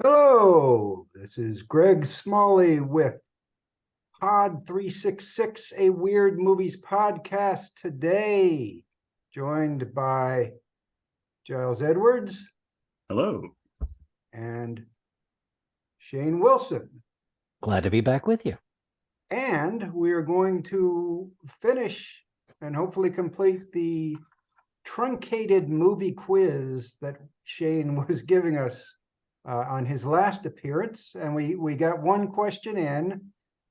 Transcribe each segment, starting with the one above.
Hello, this is Greg Smalley with Pod 366, a Weird Movies podcast today, joined by Giles Edwards Hello. and Shane Wilson. Glad to be back with you. And we are going to finish and hopefully complete the truncated movie quiz that Shane was giving us on his last appearance. And we got one question in,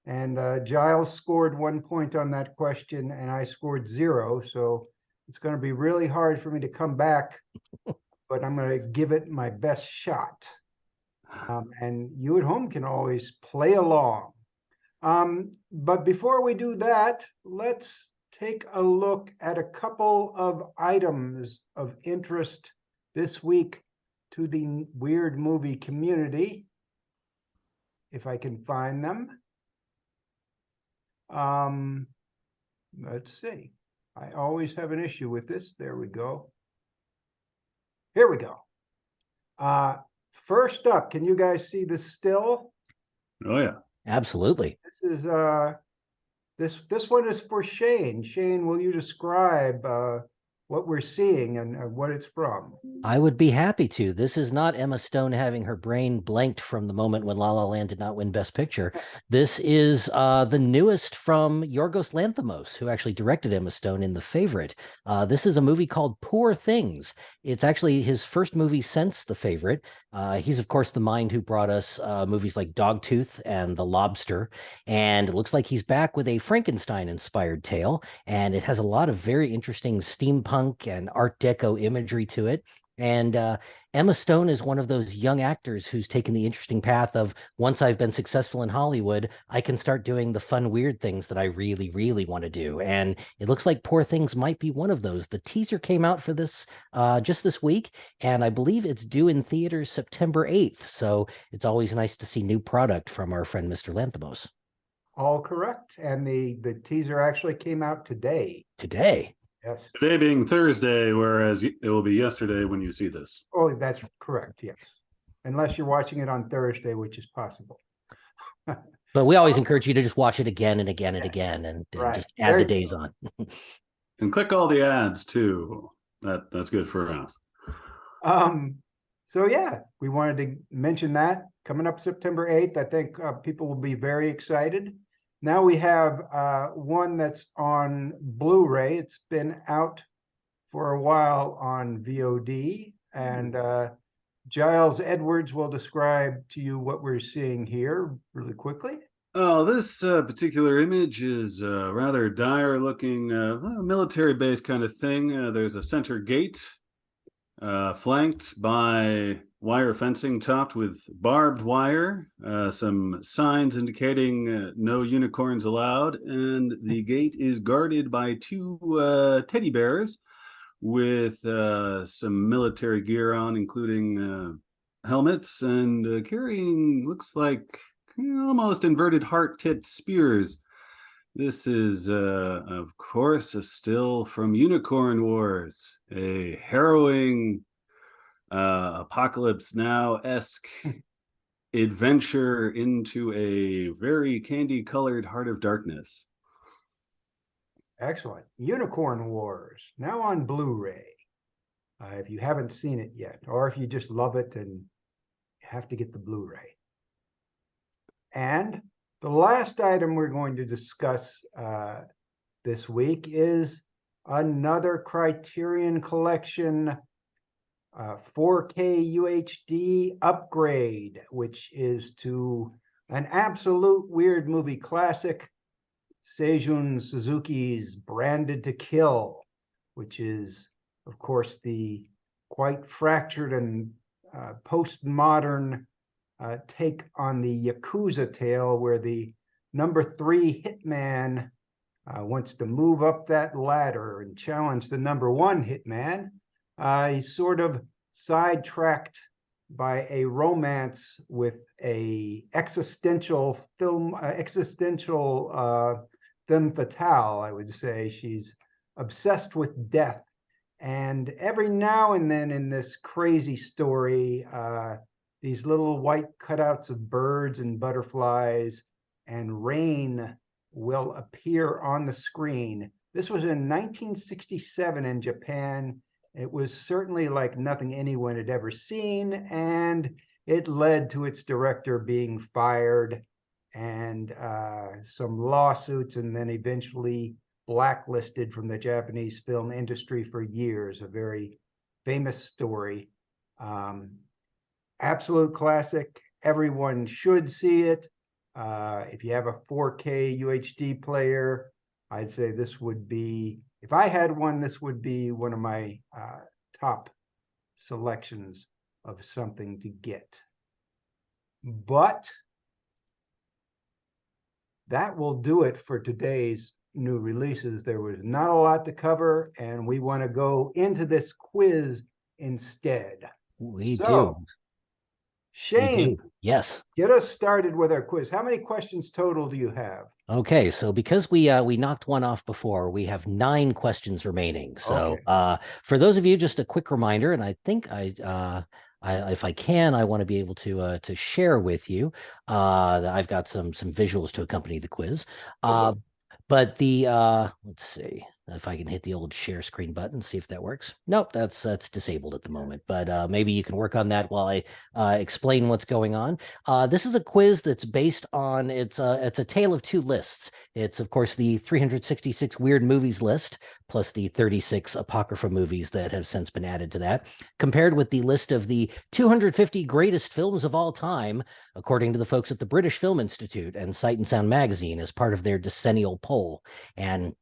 and Giles scored 1 point on that question, and I scored 0. So it's going to be really hard for me to come back, but I'm going to give it my best shot. And you at home can always play along. But before we do that, let's take a look at a couple of items of interest this week to the weird movie community, if I can find them. Let's see. I always have an issue with this. There we go. Here we go. First up, can you guys see the still? Oh yeah. Absolutely. This is this one is for Shane. Shane, will you describe what we're seeing and what it's from? I would be happy to. This is not Emma Stone having her brain blanked from the moment when La La Land did not win Best Picture. This is the newest from Yorgos Lanthimos, who actually directed Emma Stone in The Favorite. This is a movie called Poor Things. It's actually his first movie since The Favorite. He's, of course, the mind who brought us movies like Dogtooth and The Lobster. And it looks like he's back with a Frankenstein-inspired tale. And it has a lot of very interesting steampunk and Art Deco imagery to it. And Emma Stone is one of those young actors who's taken the interesting path of, once I've been successful in Hollywood, I can start doing the fun, weird things that I really, really want to do. And it looks like Poor Things might be one of those. The teaser came out for this just this week, and I believe it's due in theaters September 8th. So it's always nice to see new product from our friend, Mr. Lanthimos. All correct. And the teaser actually came out today. Today. Yes. Today being Thursday, whereas it will be yesterday when you see this. Oh, that's correct. Yes. Unless you're watching it on Thursday, which is possible. But we always encourage you to just watch it again and again and again and Right. just add the days on. And click all the ads too. That's good for us. So yeah, we wanted to mention that coming up September 8th. I think people will be very excited. Now we have one that's on Blu-ray. It's been out for a while on VOD, and Giles Edwards will describe to you what we're seeing here really quickly. Oh, this particular image is rather dire looking, military-based kind of thing. There's a center gate flanked by wire fencing topped with barbed wire, some signs indicating no unicorns allowed, and the gate is guarded by two teddy bears with some military gear on, including helmets, and carrying, looks like, almost inverted heart-tipped spears. This is, of course, a still from Unicorn Wars, a harrowing Apocalypse Now-esque adventure into a very candy-colored Heart of Darkness. Excellent. Unicorn Wars, now on Blu-ray. If you haven't seen it yet, or if you just love it and you have to get the Blu-ray. And the last item we're going to discuss this week is another Criterion Collection 4K UHD upgrade, which is to an absolute weird movie classic, Seijun Suzuki's Branded to Kill, which is, of course, the quite fractured and postmodern take on the Yakuza tale, where the number 3 hitman wants to move up that ladder and challenge the number 1 hitman. He's sort of sidetracked by a romance with a existential femme fatale, I would say. She's obsessed with death. And every now and then in this crazy story, these little white cutouts of birds and butterflies, and rain will appear on the screen. This was in 1967 in Japan. It was certainly like nothing anyone had ever seen, and it led to its director being fired and some lawsuits, and then eventually blacklisted from the Japanese film industry for years. A very famous story. Absolute classic. Everyone should see it. If you have a 4K UHD player, I'd say this would be, if I had one, this would be one of my top selections of something to get. But that will do it for today's new releases. There was not a lot to cover, and we want to go into this quiz instead. We So, do. Shane, Yes. get us started with our quiz. How many questions total do you have? Okay, so because we knocked one off before, we have 9 questions remaining. So for those of you, just a quick reminder, and I think if I can, I want to be able to share with you. I've got some visuals to accompany the quiz. But the let's see if I can hit the old share screen button, see if that works. Nope, that's disabled at the moment. But maybe you can work on that while I explain what's going on. This is a quiz that's based on it's a tale of 2 lists. It's of course the 366 weird movies list plus the 36 apocrypha movies that have since been added to that, compared with the list of the 250 greatest films of all time, according to the folks at the British Film Institute and Sight and Sound magazine, as part of their decennial poll. And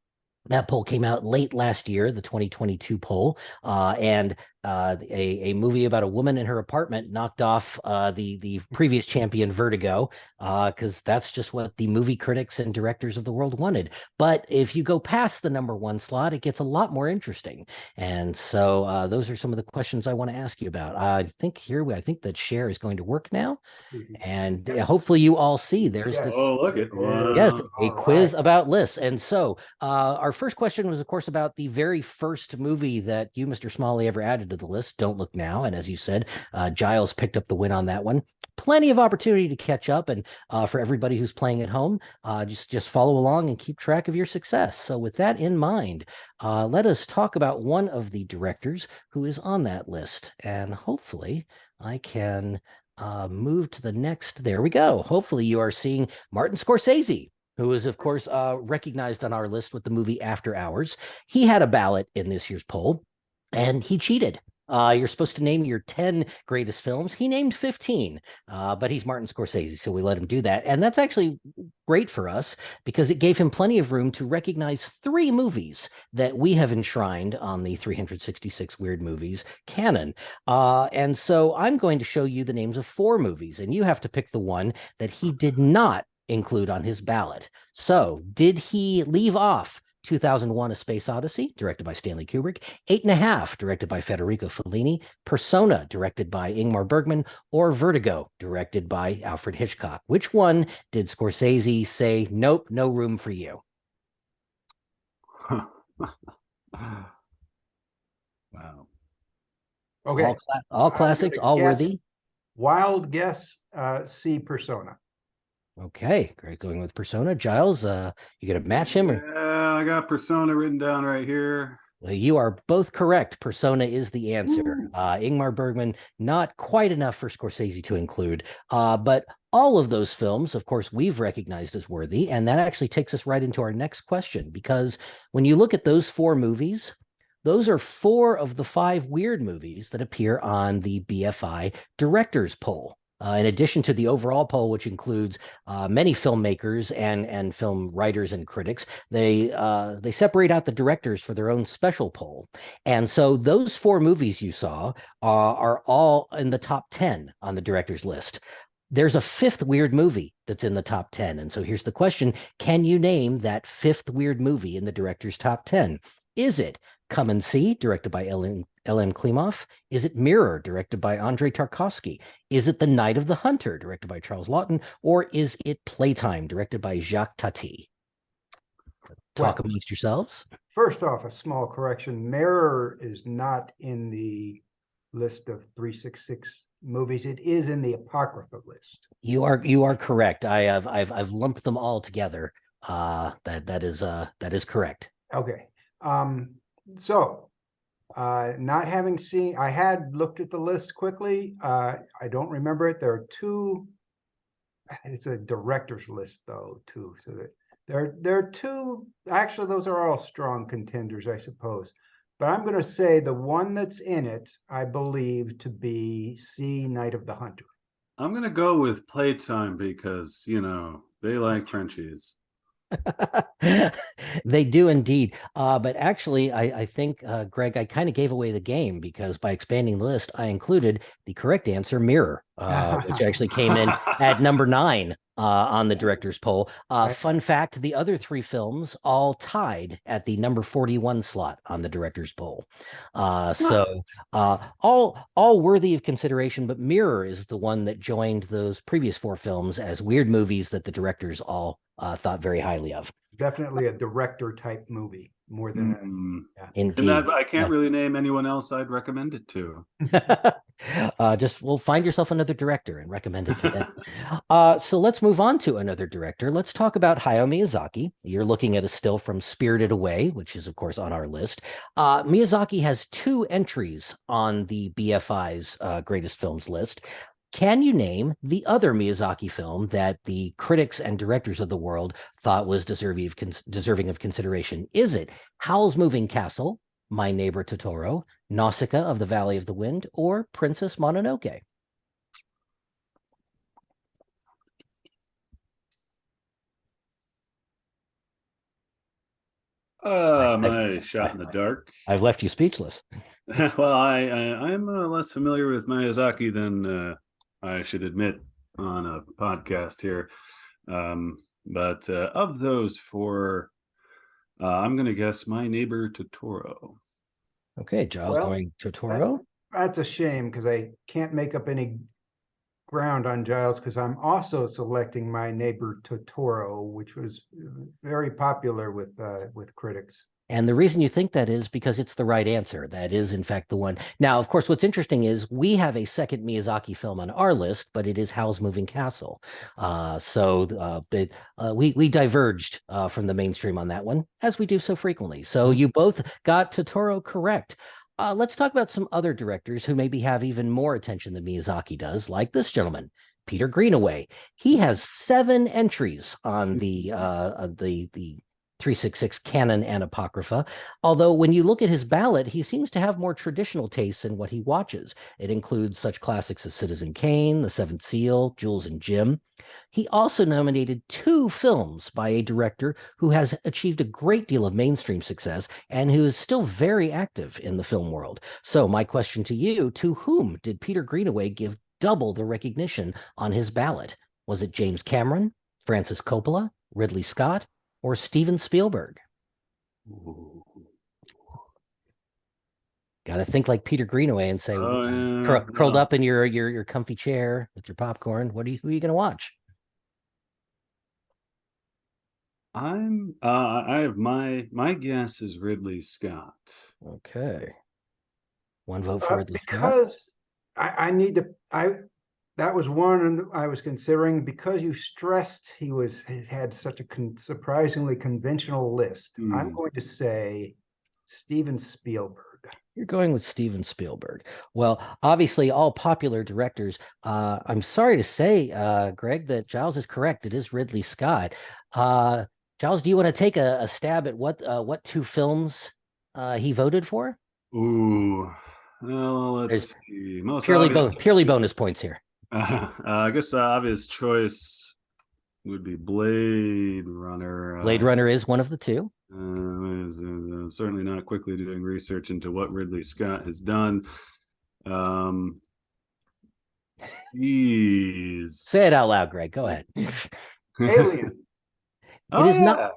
that poll came out late last year, the 2022 poll, and a movie about a woman in her apartment knocked off the previous champion, Vertigo, because that's just what the movie critics and directors of the world wanted. But if you go past the #1 slot, it gets a lot more interesting. And so those are some of the questions I want to ask you about. I think that share is going to work now. And hopefully you all see there's look at yes, a All quiz right. about lists. And so our first question was, of course, about the very first movie that you, Mr. Smalley, ever added to the list, Don't Look Now. And as you said, Giles picked up the win on that one. Plenty of opportunity to catch up. And for everybody who's playing at home, just follow along and keep track of your success. So with that in mind, let us talk about one of the directors who is on that list. And hopefully I can move to the next. There we go. Hopefully you are seeing Martin Scorsese, who is, of course, recognized on our list with the movie After Hours. He had a ballot in this year's poll, and he cheated. You're supposed to name your 10 greatest films. He named 15, but he's Martin Scorsese, so we let him do that. And that's actually great for us because it gave him plenty of room to recognize 3 movies that we have enshrined on the 366 Weird Movies canon. And so I'm going to show you the names of 4 movies, and you have to pick the one that he did not include on his ballot. So did he leave off 2001: A Space Odyssey, directed by Stanley Kubrick, 8.5, directed by Federico Fellini, Persona, directed by Ingmar Bergman, or Vertigo, directed by Alfred Hitchcock? Which one did Scorsese say, nope, no room for you? Wow. Okay. All classics, all worthy. Wild guess, C, Persona. Okay, great. Going with Persona. Giles, you gonna match him? Yeah, I got Persona written down right here. Well, you are both correct. Persona is the answer. Ingmar Bergman, not quite enough for Scorsese to include, but all of those films, of course, we've recognized as worthy. And that actually takes us right into our next question, because when you look at those 4 movies, those are 4 of the 5 weird movies that appear on the BFI directors poll. In addition to the overall poll, which includes many filmmakers and film writers and critics, they separate out the directors for their own special poll. And so those 4 movies you saw are all in the top 10 on the directors list. There's a 5th weird movie that's in the top 10. And so here's the question. Can you name that 5th weird movie in the director's top 10? Is it Come and See, directed by L.M. Klimov? Is it Mirror, directed by Andrei Tarkovsky? Is it The Night of the Hunter, directed by Charles Laughton? Or is it Playtime, directed by Jacques Tati? Talk amongst yourselves. First off, a small correction. Mirror is not in the list of 366 movies. It is in the Apocrypha list. You are correct. I've lumped them all together. That is correct. Okay. So not having seen, I had looked at the list quickly. I don't remember it. There are two, it's a director's list though, too. So that there are two, actually those are all strong contenders, I suppose. But I'm going to say the one that's in it, I believe to be See Night of the Hunter. I'm going to go with Playtime because, you know, they like Frenchies. They do indeed. But actually, I think, Greg, I kind of gave away the game because by expanding the list, I included the correct answer, Mirror, which actually came in at number 9 on the director's poll. Fun fact, the other 3 films all tied at the number 41 slot on the director's poll. So all worthy of consideration, but Mirror is the one that joined those previous 4 films as weird movies that the directors all thought very highly of. Definitely a director type movie more than Indeed. And that, I can't really name anyone else I'd recommend it to. Just find yourself another director and recommend it to them. So let's move on to another director. Let's talk about Hayao Miyazaki. You're looking at a still from Spirited Away, which is of course on our list. Miyazaki has 2 entries on the BFI's greatest films list. Can you name the other Miyazaki film that the critics and directors of the world thought was deserving of consideration? Is it Howl's Moving Castle, My Neighbor Totoro, Nausicaa of the Valley of the Wind, or Princess Mononoke? My shot in the dark. I've left you speechless. Well, I'm less familiar with Miyazaki than I should admit on a podcast here. But of those 4, I'm going to guess My Neighbor Totoro. Okay, Giles going Totoro. That's a shame because I can't make up any ground on Giles because I'm also selecting My Neighbor Totoro, which was very popular with critics. And the reason you think that is because it's the right answer. That is, in fact, the one. Now, of course, what's interesting is we have a second Miyazaki film on our list, but it is Howl's Moving Castle. We diverged from the mainstream on that one, as we do so frequently. So you both got Totoro correct. Let's talk about some other directors who maybe have even more attention than Miyazaki does, like this gentleman, Peter Greenaway. He has 7 entries on the 366 canon and apocrypha, although when you look at his ballot, he seems to have more traditional tastes in what he watches. It includes such classics as Citizen Kane, The Seventh Seal, Jules and Jim. He also nominated 2 films by a director who has achieved a great deal of mainstream success and who is still very active in the film world. So my question to you, to whom did Peter Greenaway give double the recognition on his ballot? Was it James Cameron, Francis Coppola, Ridley Scott, or Steven Spielberg? Got to think like Peter Greenaway and say, curled up in your comfy chair with your popcorn. Who are you going to watch? I have my guess is Ridley Scott. Okay. One vote for Ridley Scott. Because that was one I was considering because you stressed he had such a surprisingly conventional list. I'm going to say Steven Spielberg. You're going with Steven Spielberg. Well, obviously, all popular directors. I'm sorry to say, Greg, that Giles is correct. It is Ridley Scott. Giles, do you want to take a stab at what 2 films he voted for? Ooh, well, let's see. Purely bonus points here. I guess the obvious choice would be Blade Runner. Blade Runner is one of the 2. I'm certainly not quickly doing research into what Ridley Scott has done. Say it out loud, Greg. Go ahead. Alien.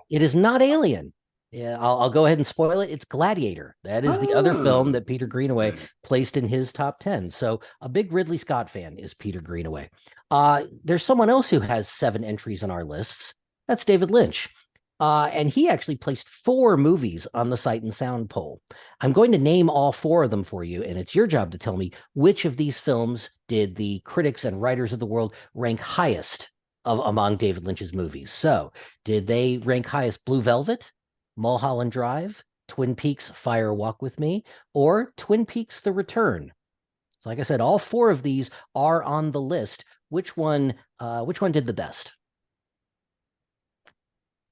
It is not Alien. Yeah, I'll go ahead and spoil it. It's Gladiator. That is the other film that Peter Greenaway placed in his top 10. So a big Ridley Scott fan is Peter Greenaway. There's someone else who has 7 entries on our lists. That's David Lynch. And he actually placed 4 movies on the Sight and Sound poll. I'm going to name all 4 of them for you, and it's your job to tell me which of these films did the critics and writers of the world rank highest among David Lynch's movies. So, did they rank highest Blue Velvet, Mulholland Drive, Twin Peaks Fire Walk with Me, or Twin Peaks The Return? So, like I said, all 4 of these are on the list. Which one did the best?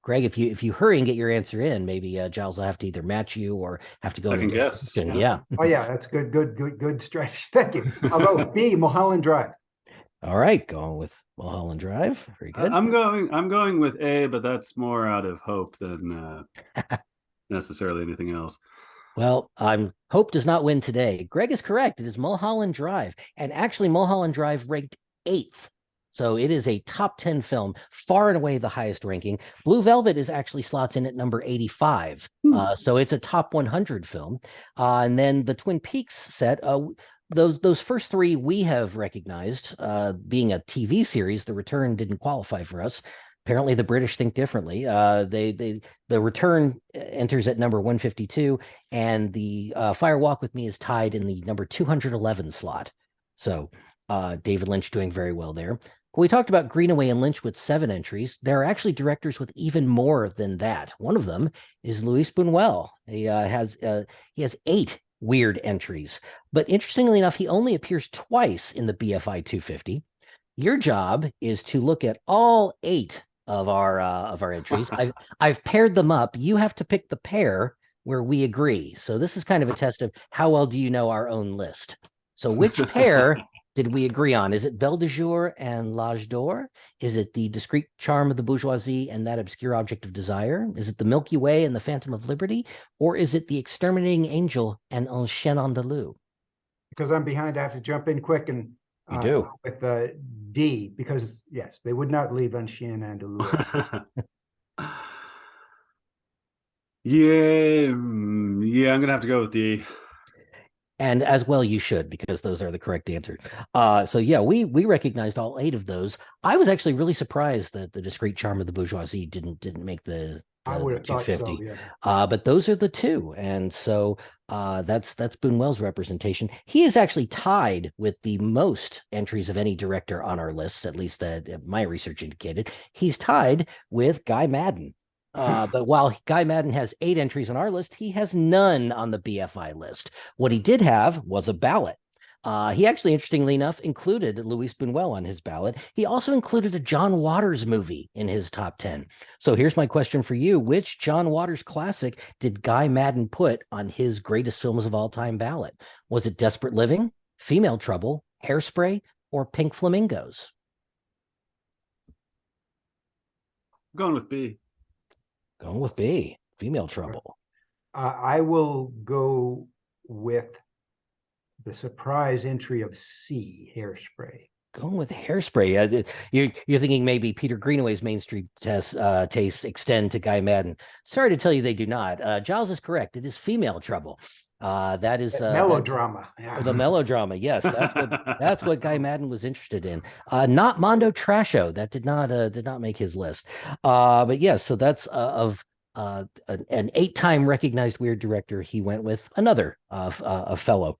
Greg, if you hurry and get your answer in, maybe Giles will have to either match you or have to go Second guess. Yeah. Oh yeah, that's good strategy. Thank you. I'll go B, Mulholland Drive. All right, going with Mulholland Drive. Very good. I'm going with A, but that's more out of hope than necessarily anything else. Well, hope does not win today. Greg is correct. It is Mulholland Drive, and actually, Mulholland Drive ranked 8th. So it is a top 10 film, far and away the highest ranking. Blue Velvet is actually slots in at number 85. So it's a top 100 film. And then the Twin Peaks set, those first 3 we have recognized, being a TV series. The Return didn't qualify for us. Apparently the British think differently. The Return enters at number 152, and the Fire Walk with Me is tied in the number 211 slot. So David Lynch doing very well there. We talked about Greenaway and Lynch with 7 entries. There are actually directors with even more than that. One of them is Luis Buñuel. He has 8 weird entries. But interestingly enough, he only appears twice in the BFI 250. Your job is to look at all 8 of our entries. I've paired them up. You have to pick the pair where we agree. So this is kind of a test of how well do you know our own list. So which pair did we agree on? Is it Belle de Jour and L'Age d'Or? Is it The Discreet Charm of the Bourgeoisie and That Obscure Object of Desire? Is it The Milky Way and The Phantom of Liberty? Or is it The Exterminating Angel and Un Chien Andalou? Because I'm behind, I have to jump in quick and You do. with D, because yes, they would not leave Un Chien Andalou. Yeah, I'm gonna have to go with D. And as well, you should, because those are the correct answers. So yeah, we recognized all 8 of those. I was actually really surprised that The Discreet Charm of the Bourgeoisie didn't make the I would have thought so, 250. yeah. But those are the 2, and so that's Buñuel's representation. He is actually tied with the most entries of any director on our list, at least that my research indicated. He's tied with Guy Maddin. But while Guy Maddin has 8 entries on our list, he has none on the BFI list. What he did have was a ballot. He actually, interestingly enough, included Luis Buñuel on his ballot. He also included a John Waters movie in his top 10. So here's my question for you. Which John Waters classic did Guy Maddin put on his greatest films of all time ballot? Was it Desperate Living, Female Trouble, Hairspray, or Pink Flamingos? I'm going with B. Going with B, Female Trouble. I will go with the surprise entry of C, Hairspray. Going with Hairspray. You're thinking maybe Peter Greenaway's mainstream tastes extend to Guy Maddin. Sorry to tell you they do not. Giles is correct. It is Female Trouble. That is melodrama. The melodrama. Yes, that's what Guy Maddin was interested in. Not Mondo Trasho. That did not make his list. But yes, so that's of an 8-time recognized weird director. He went with another a fellow.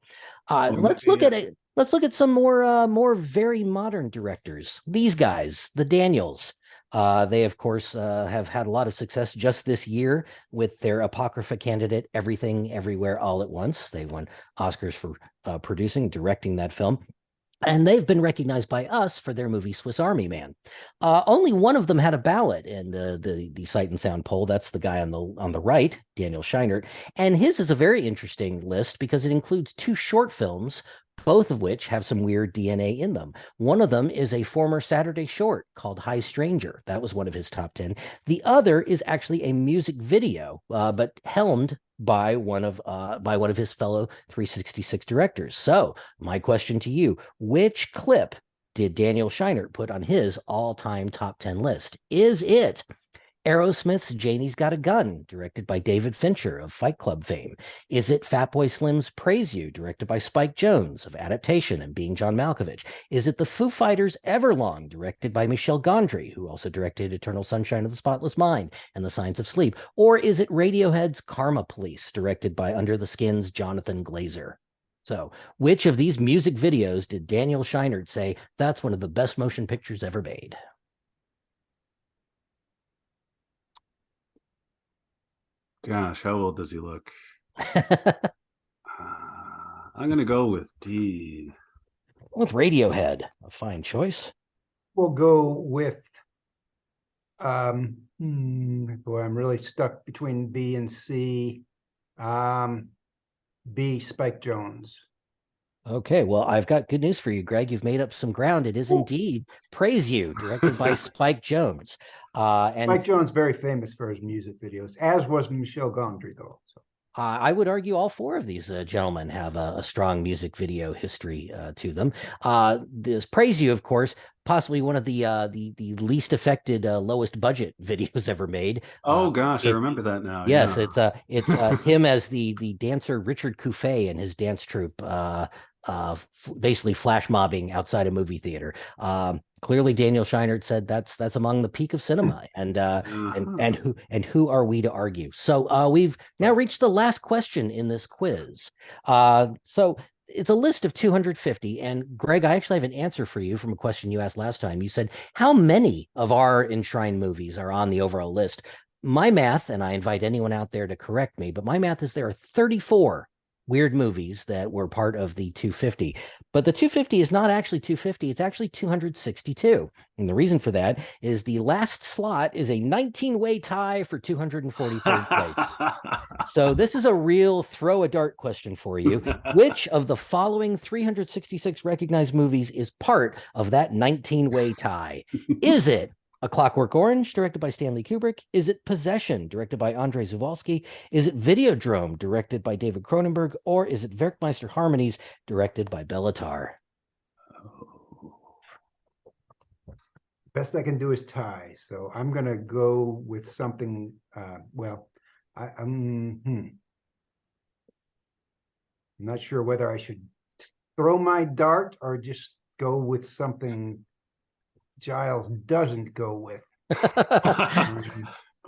Let's look at it. Let's look at some more very modern directors. These guys, the Daniels. They, of course, have had a lot of success just this year with their Apocrypha candidate, Everything, Everywhere, All at Once. They won Oscars for producing, directing that film. And they've been recognized by us for their movie Swiss Army Man. Only one of them had a ballot in the Sight and Sound poll. That's the guy on the right, Daniel Scheinert. And his is a very interesting list because it includes 2 short films, both of which have some weird DNA in them. One of them is a former Saturday short called High Stranger. That was one of his top 10. The other is actually a music video, but helmed by one of his fellow 366 directors. So my question to you, which clip did Daniel Scheinert put on his all-time top 10 list? Is it Aerosmith's Janie's Got a Gun, directed by David Fincher of Fight Club fame? Is it Fatboy Slim's Praise You, directed by Spike Jonze of Adaptation and Being John Malkovich? Is it the Foo Fighters' Everlong, directed by Michel Gondry, who also directed Eternal Sunshine of the Spotless Mind and The Signs of Sleep? Or is it Radiohead's Karma Police, directed by Under the Skin's Jonathan Glazer? So, which of these music videos did Daniel Scheinert say that's one of the best motion pictures ever made? Gosh, how old does he look? I'm going to go with D. With Radiohead, a fine choice. We'll go with, boy, I'm really stuck between B and C. B, Spike Jonze. Okay, well, I've got good news for you, Greg. You've made up some ground. It is indeed Praise You, directed by Spike Jonze. And Spike Jonze, very famous for his music videos, as was Michel Gondry, though. So. I would argue all four of these gentlemen have a strong music video history to them. This Praise You, of course, possibly one of the least affected, lowest budget videos ever made. Oh gosh, I remember that now. Yes, yeah. it's him as the dancer Richard Couffet and his dance troupe, basically flash mobbing outside a movie theater. Clearly, Daniel Scheinert said that's among the peak of cinema, and who are we to argue? So we've now reached the last question in this quiz. So it's a list of 250, and Greg, I actually have an answer for you from a question you asked last time. You said, how many of our enshrined movies are on the overall list? My math, and I invite anyone out there to correct me, but my math is there are 34 weird movies that were part of the 250. But the 250 is not actually 250, it's actually 262. And the reason for that is the last slot is a 19-way tie for 243rd place. So this is a real throw a dart question for you. Which of the following 366 recognized movies is part of that 19-way tie? Is it A Clockwork Orange, directed by Stanley Kubrick? Is it Possession, directed by Andrei Zulawski? Is it Videodrome, directed by David Cronenberg? Or is it Werkmeister Harmonies, directed by Béla Tarr? Best I can do is tie, so I'm going to go with something, I'm not sure whether I should throw my dart or just go with something Giles doesn't go with.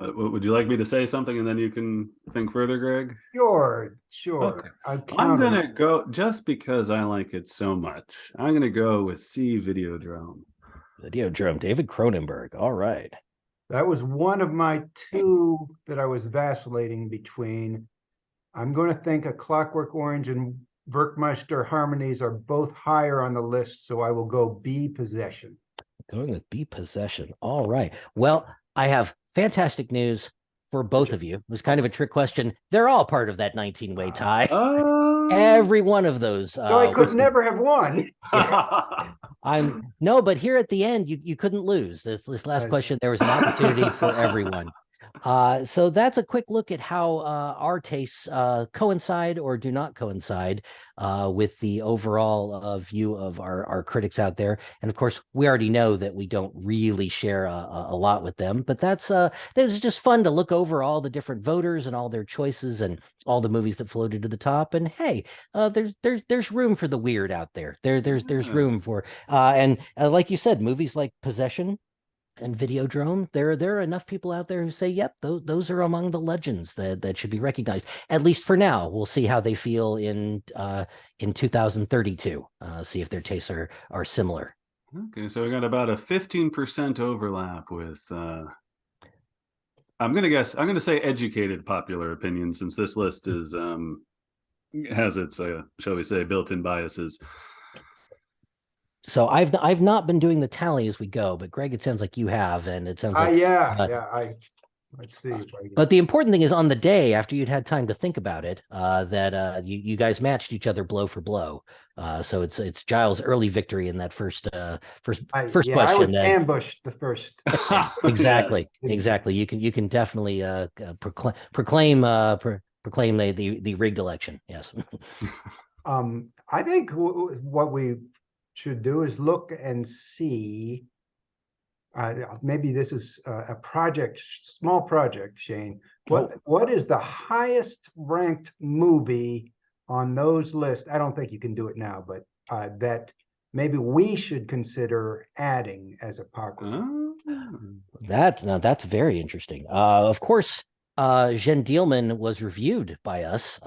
Would you like me to say something and then you can think further, Greg? Sure. Okay. I'm going to go, just because I like it so much, I'm going to go with C, Videodrome. Videodrome, David Cronenberg. All right. That was one of my two that I was vacillating between. I'm going to think A Clockwork Orange and Werkmeister Harmonies are both higher on the list, so I will go B, Possession. Going with B, Possession. All right. Well, I have fantastic news for both of you. It was kind of a trick question. They're all part of that 19-way tie. Every one of those. So I could never have won. No, but here at the end, you couldn't lose. This last question, there was an opportunity for everyone. So that's a quick look at how our tastes coincide or do not coincide with the overall view of our critics out there. And of course, we already know that we don't really share a lot with them, but that was just fun to look over all the different voters and all their choices and all the movies that floated to the top. And hey, there's room for the weird out there. There's room for and like you said, movies like Possession and Videodrome, there are enough people out there who say, yep, those are among the legends that should be recognized, at least for now. We'll see how they feel in 2032, see if their tastes are similar. Okay, so we got about a 15% overlap with I'm gonna say educated popular opinion, since this list is has its shall we say built-in biases. So I've not been doing the tally as we go, but Greg, it sounds like you have, and it sounds like let's see. But the important thing is, on the day after you'd had time to think about it, that you guys matched each other blow for blow. So it's Giles' early victory in that first question. I was ambushed the first. Exactly, yes. Exactly. You can definitely proclaim the rigged election. Yes. I think what we should do is look and see maybe this is a project, small project, Shane. What is the highest ranked movie on those lists? I don't think you can do it now, but that maybe we should consider adding as apocrypha. That's very interesting. Of course, Jean Dielman was reviewed by us.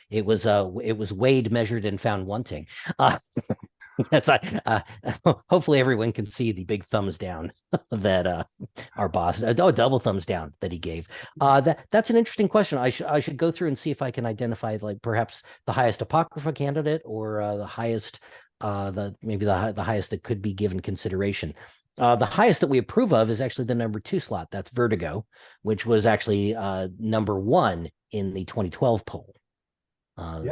It was weighed, measured, and found wanting. Yes, hopefully everyone can see the big thumbs down that our boss, double thumbs down that he gave. That's an interesting question. I should go through and see if I can identify like perhaps the highest apocrypha candidate or the highest, maybe the highest that could be given consideration. The highest that we approve of is actually the number 2 slot. That's Vertigo, which was actually number 1 in the 2012 poll.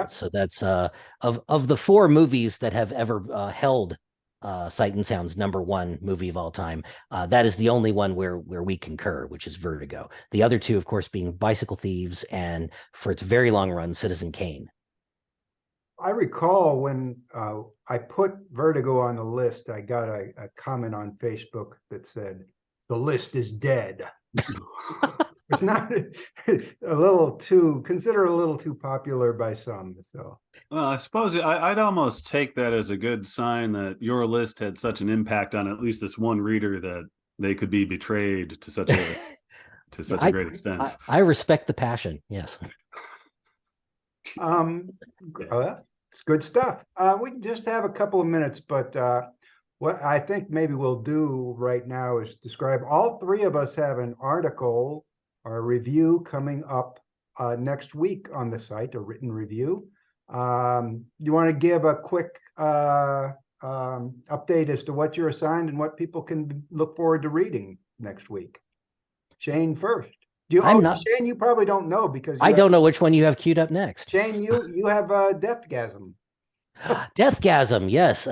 So that's of the 4 movies that have ever held Sight and Sound's number 1 movie of all time, that is the only one where we concur, which is Vertigo. The other 2, of course, being Bicycle Thieves and, for its very long run, Citizen Kane. I recall when I put Vertigo on the list, I got a comment on Facebook that said, "The list is dead." It's not a little too popular by some. So, well, I suppose I'd almost take that as a good sign that your list had such an impact on at least this one reader that they could be betrayed to such a great extent. I respect the passion. Yes. It's good stuff. We just have a couple of minutes, but what I think maybe we'll do right now is describe. All 3 of us have an article or a review coming up next week on the site, a written review. You want to give a quick update as to what you're assigned and what people can look forward to reading next week? Shane first. Shane, you probably don't know because I don't know which one you have queued up next. Shane, you have Deathgasm. Deathgasm, yes.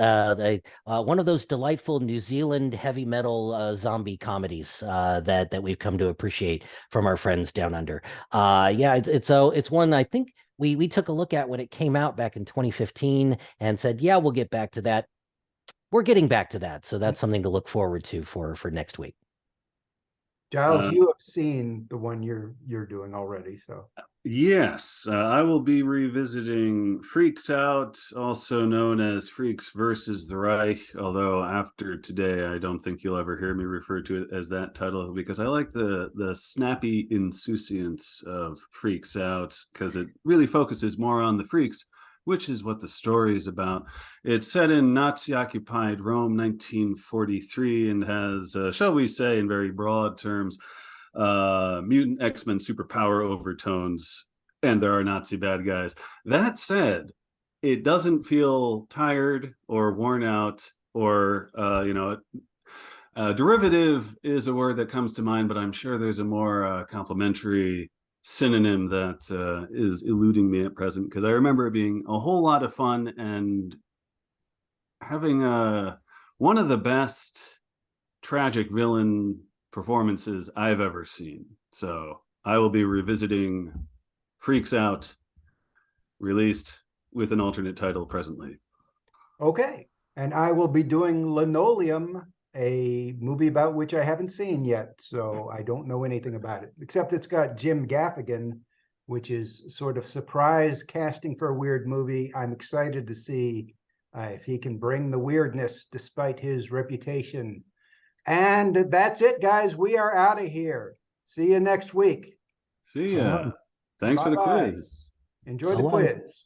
One of those delightful New Zealand heavy metal zombie comedies that we've come to appreciate from our friends down under. It's one I think we took a look at when it came out back in 2015 and said, yeah, we'll get back to that. We're getting back to that, so that's something to look forward to for next week. Giles, you have seen the one you're doing already, so. Yes, I will be revisiting Freaks Out, also known as Freaks versus the Reich, although after today, I don't think you'll ever hear me refer to it as that title, because I like the snappy insouciance of Freaks Out, because it really focuses more on the freaks, which is what the story is about. It's set in Nazi-occupied Rome, 1943, and has, shall we say in very broad terms, mutant X-Men superpower overtones, and there are Nazi bad guys. That said, it doesn't feel tired or worn out or derivative is a word that comes to mind, but I'm sure there's a more complimentary synonym that is eluding me at present, because I remember it being a whole lot of fun and having one of the best tragic villain performances I've ever seen. So I will be revisiting Freaks Out, released with an alternate title presently. Okay, and I will be doing Linoleum, a movie about which I haven't seen yet, so I don't know anything about it, except it's got Jim Gaffigan, which is sort of surprise casting for a weird movie. I'm excited to see if he can bring the weirdness despite his reputation. And that's it, guys. We are out of here. See you next week. See ya. Thanks for the quiz. Enjoy the quiz.